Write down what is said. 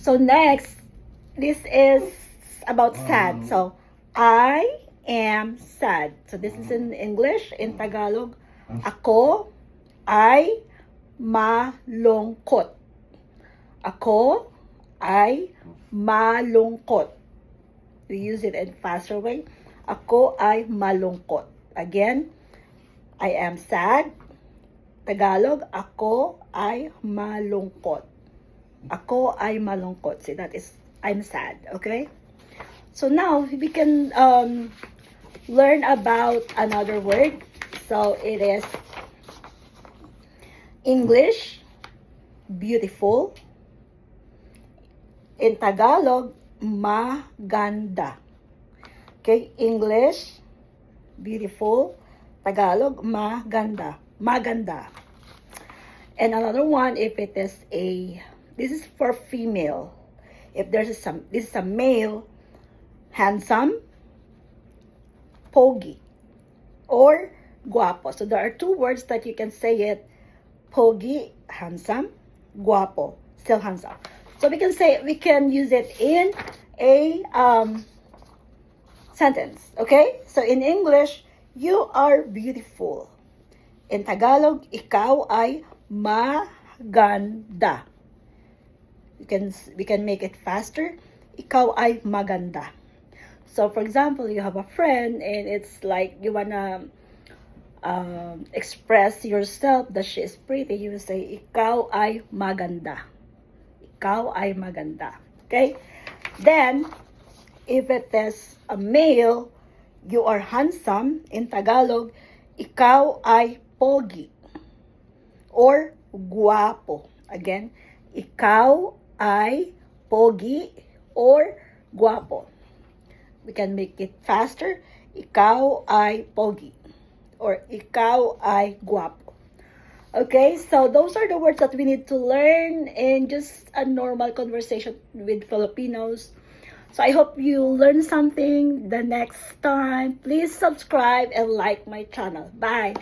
So next, this is about sad. So, I am sad. So this is in English. In Tagalog, ako ay malungkot. Ako ay malungkot. We use it in faster way. Ako ay malungkot. Again, I am sad. Tagalog, ako ay malungkot. Ako ay malungkot. See, that is, I'm sad. Okay? So now, we can learn about another word. So, it is English, beautiful. In Tagalog, maganda. Okay? English, beautiful. Tagalog, maganda. Maganda. And another one, if it is this is for female. If this is a male, handsome, pogi, or guapo. So there are two words that you can say it: pogi, handsome; guapo, still handsome. So we can use it in a sentence. Okay? So in English, you are beautiful. In Tagalog, ikaw ay maganda. We can make it faster. Ikaw ay maganda. So for example, you have a friend and it's like you wanna express yourself that she is pretty. You will say, ikaw ay maganda. Ikaw ay maganda. Okay? Then, if it is a male, you are handsome. In Tagalog, ikaw ay pogi or guwapo. Again, ikaw ay pogi or guwapo. We can make it faster. Ikaw ay pogi or ikaw ay guwapo. Okay, so those are the words that we need to learn in just a normal conversation with Filipinos. So I hope you learn something the next time. Please subscribe and like my channel. Bye!